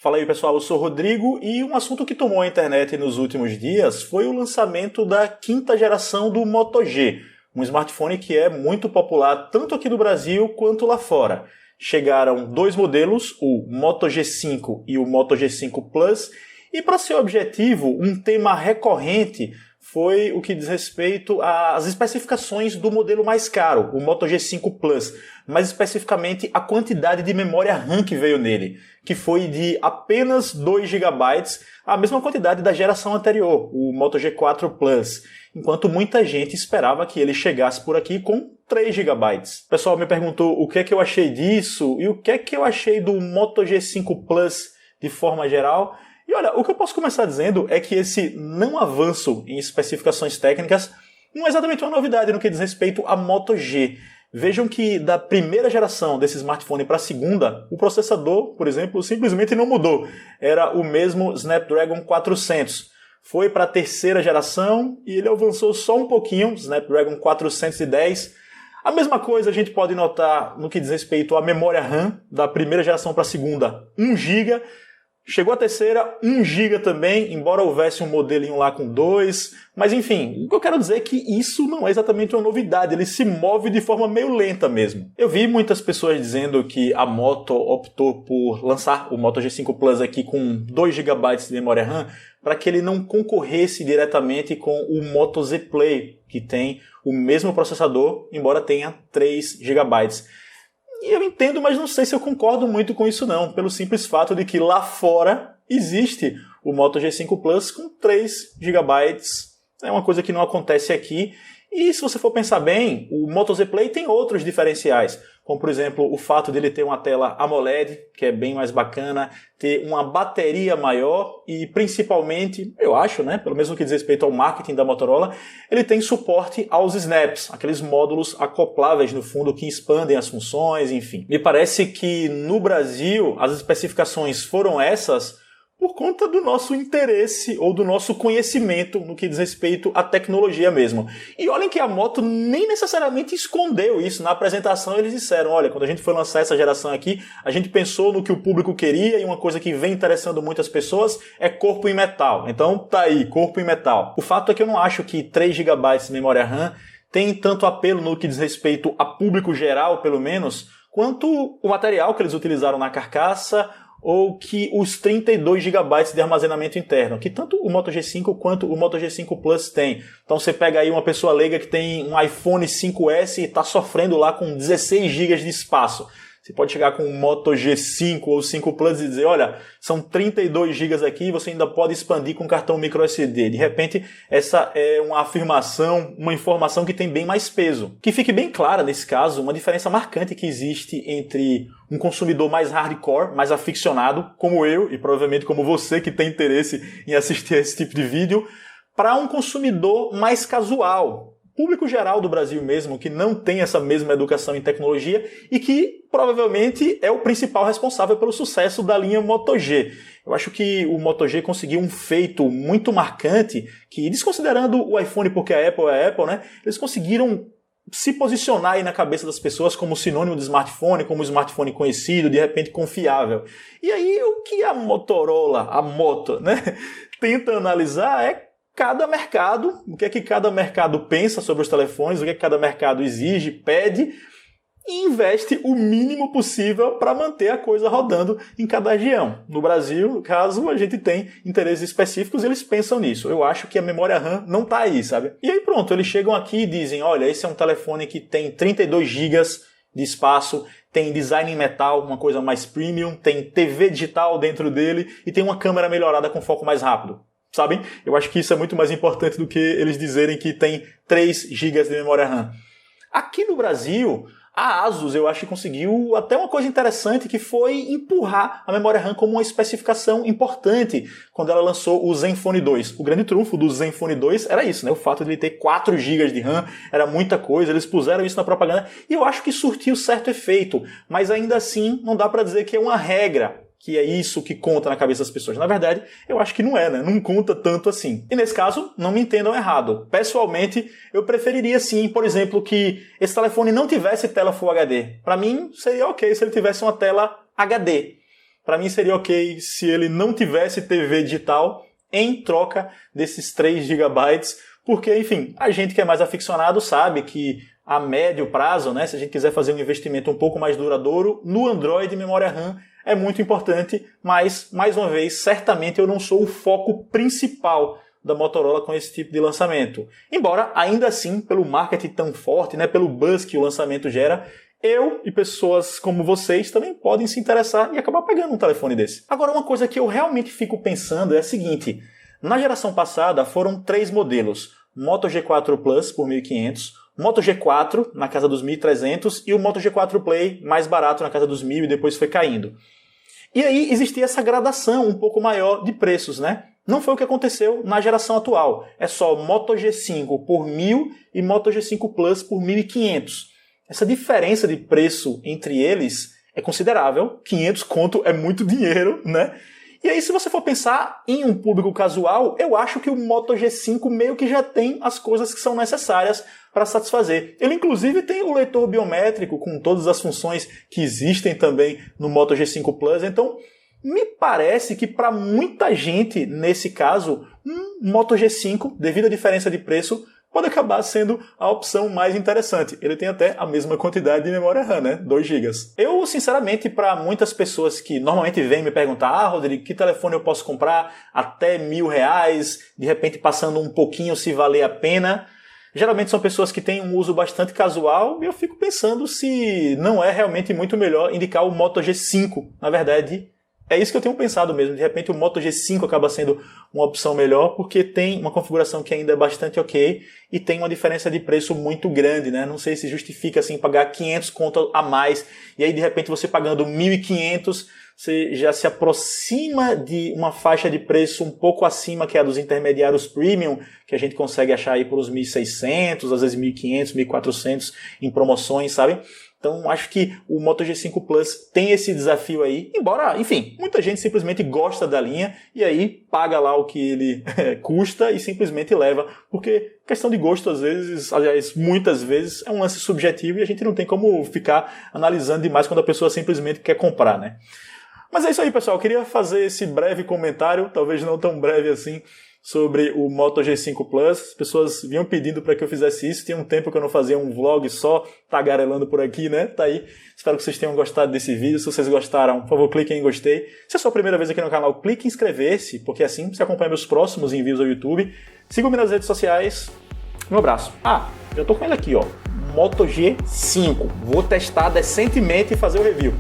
Fala aí pessoal, eu sou o Rodrigo e um assunto que tomou a internet nos últimos dias foi o lançamento da quinta geração do Moto G, um smartphone que é muito popular tanto aqui no Brasil quanto lá fora. Chegaram dois modelos, o Moto G5 e o Moto G5 Plus, e para ser objetivo, um tema recorrente foi o que diz respeito às especificações do modelo mais caro, o Moto G5 Plus, mais especificamente a quantidade de memória RAM que veio nele, que foi de apenas 2 GB, a mesma quantidade da geração anterior, o Moto G4 Plus, enquanto muita gente esperava que ele chegasse por aqui com 3 GB. O pessoal me perguntou o que é que eu achei disso e o que é que eu achei do Moto G5 Plus de forma geral. E olha, o que eu posso começar dizendo é que esse não avanço em especificações técnicas não é exatamente uma novidade no que diz respeito a Moto G. Vejam que da primeira geração desse smartphone para a segunda, o processador, por exemplo, simplesmente não mudou. Era o mesmo Snapdragon 400. Foi para a terceira geração e ele avançou só um pouquinho, Snapdragon 410. A mesma coisa a gente pode notar no que diz respeito à memória RAM, da primeira geração para a segunda, 1 GB. Chegou a terceira, 1 GB também, embora houvesse um modelinho lá com 2. Mas enfim, o que eu quero dizer é que isso não é exatamente uma novidade, ele se move de forma meio lenta mesmo. Eu vi muitas pessoas dizendo que a Moto optou por lançar o Moto G5 Plus aqui com 2 GB de memória RAM para que ele não concorresse diretamente com o Moto Z Play, que tem o mesmo processador, embora tenha 3 GB. E eu entendo, mas não sei se eu concordo muito com isso não, pelo simples fato de que lá fora existe o Moto G5 Plus com 3 GB. É uma coisa que não acontece aqui. E se você for pensar bem, o Moto Z Play tem outros diferenciais, como por exemplo o fato dele ter uma tela AMOLED, que é bem mais bacana, ter uma bateria maior e principalmente, eu acho, pelo menos no que diz respeito ao marketing da Motorola, ele tem suporte aos snaps, aqueles módulos acopláveis no fundo que expandem as funções, enfim. Me parece que no Brasil as especificações foram essas por conta do nosso interesse ou do nosso conhecimento no que diz respeito à tecnologia mesmo. E olhem que a Moto nem necessariamente escondeu isso. Na apresentação eles disseram, olha, quando a gente foi lançar essa geração aqui, a gente pensou no que o público queria e uma coisa que vem interessando muitas pessoas é corpo em metal. Então tá aí, corpo em metal. O fato é que eu não acho que 3 GB de memória RAM tem tanto apelo no que diz respeito a público geral, pelo menos, quanto o material que eles utilizaram na carcaça, ou que os 32 GB de armazenamento interno, que tanto o Moto G5 quanto o Moto G5 Plus tem. Então você pega aí uma pessoa leiga que tem um iPhone 5S e está sofrendo lá com 16 GB de espaço. Você pode chegar com um Moto G5 ou 5 Plus e dizer, olha, são 32 GB aqui e você ainda pode expandir com cartão microSD. De repente, essa é uma afirmação, uma informação que tem bem mais peso. Que fique bem clara, nesse caso, uma diferença marcante que existe entre um consumidor mais hardcore, mais aficionado, como eu e provavelmente como você que tem interesse em assistir a esse tipo de vídeo, para um consumidor mais casual, público geral do Brasil mesmo, que não tem essa mesma educação em tecnologia e que provavelmente é o principal responsável pelo sucesso da linha Moto G. Eu acho que o Moto G conseguiu um feito muito marcante que, desconsiderando o iPhone porque a Apple é a Apple, eles conseguiram se posicionar aí na cabeça das pessoas como sinônimo de smartphone, como um smartphone conhecido, de repente confiável. E aí o que a Motorola, a Moto, tenta analisar é cada mercado, o que é que cada mercado pensa sobre os telefones, o que é que cada mercado exige, pede e investe o mínimo possível para manter a coisa rodando em cada região. No Brasil, no caso, a gente tem interesses específicos e eles pensam nisso. Eu acho que a memória RAM não está aí, sabe? E aí pronto, eles chegam aqui e dizem, olha, esse é um telefone que tem 32 GB de espaço, tem design em metal, uma coisa mais premium, tem TV digital dentro dele e tem uma câmera melhorada com foco mais rápido. Sabem? Eu acho que isso é muito mais importante do que eles dizerem que tem 3 GB de memória RAM. Aqui no Brasil, a Asus eu acho que conseguiu até uma coisa interessante, que foi empurrar a memória RAM como uma especificação importante quando ela lançou o Zenfone 2. O grande trunfo do Zenfone 2 era isso, o fato de ele ter 4 GB de RAM, era muita coisa, eles puseram isso na propaganda e eu acho que surtiu certo efeito, mas ainda assim não dá para dizer que é uma regra, que é isso que conta na cabeça das pessoas. Na verdade, eu acho que não é, Não conta tanto assim. E nesse caso, não me entendam errado. Pessoalmente, eu preferiria sim, por exemplo, que esse telefone não tivesse tela Full HD. Para mim, seria ok se ele tivesse uma tela HD. Para mim seria ok se ele não tivesse TV digital em troca desses 3 GB, porque, enfim, a gente que é mais aficionado sabe que a médio prazo, né, se a gente quiser fazer um investimento um pouco mais duradouro, no Android memória RAM é muito importante, mas, mais uma vez, certamente eu não sou o foco principal da Motorola com esse tipo de lançamento. Embora, ainda assim, pelo marketing tão forte, né, pelo buzz que o lançamento gera, eu e pessoas como vocês também podem se interessar e acabar pegando um telefone desse. Agora, uma coisa que eu realmente fico pensando é a seguinte: na geração passada foram 3 modelos, Moto G4 Plus por 1.500, Moto G4 na casa dos 1.300 e o Moto G4 Play mais barato na casa dos 1.000 e depois foi caindo. E aí existia essa gradação um pouco maior de preços, né? Não foi o que aconteceu na geração atual. É só Moto G5 por 1.000 e Moto G5 Plus por 1.500. Essa diferença de preço entre eles é considerável. 500 conto é muito dinheiro, né? E aí, se você for pensar em um público casual, eu acho que o Moto G5 meio que já tem as coisas que são necessárias para satisfazer. Ele, inclusive, tem o leitor biométrico com todas as funções que existem também no Moto G5 Plus. Então, me parece que para muita gente, nesse caso, um Moto G5, devido à diferença de preço, pode acabar sendo a opção mais interessante. Ele tem até a mesma quantidade de memória RAM, né? 2 GB. Eu, sinceramente, para muitas pessoas que normalmente vêm me perguntar: Rodrigo, que telefone eu posso comprar até R$1.000, de repente passando um pouquinho se valer a pena? Geralmente são pessoas que têm um uso bastante casual e eu fico pensando se não é realmente muito melhor indicar o Moto G5. Na verdade, é isso que eu tenho pensado mesmo. De repente o Moto G5 acaba sendo uma opção melhor porque tem uma configuração que ainda é bastante ok e tem uma diferença de preço muito grande, né? Não sei se justifica assim pagar 500 conto a mais e aí de repente você pagando 1.500 você já se aproxima de uma faixa de preço um pouco acima que é a dos intermediários premium, que a gente consegue achar aí por uns 1.600, às vezes 1.500, 1.400 em promoções, sabe? Então, acho que o Moto G5 Plus tem esse desafio aí, embora, enfim, muita gente simplesmente gosta da linha e aí paga lá o que ele custa e simplesmente leva, porque questão de gosto, às vezes, aliás, muitas vezes, é um lance subjetivo e a gente não tem como ficar analisando demais quando a pessoa simplesmente quer comprar, né? Mas é isso aí, pessoal. Eu queria fazer esse breve comentário, talvez não tão breve assim, sobre o Moto G5 Plus. As pessoas vinham pedindo para que eu fizesse isso. Tinha um tempo que eu não fazia um vlog só tagarelando por aqui, né? Tá aí. Espero que vocês tenham gostado desse vídeo. Se vocês gostaram, por favor, cliquem em gostei. Se é a sua primeira vez aqui no canal, clique em inscrever-se, porque assim você acompanha meus próximos envios ao YouTube. Sigam-me nas redes sociais. Um abraço. Já tô com ele aqui, ó. Moto G5. Vou testar decentemente e fazer o review.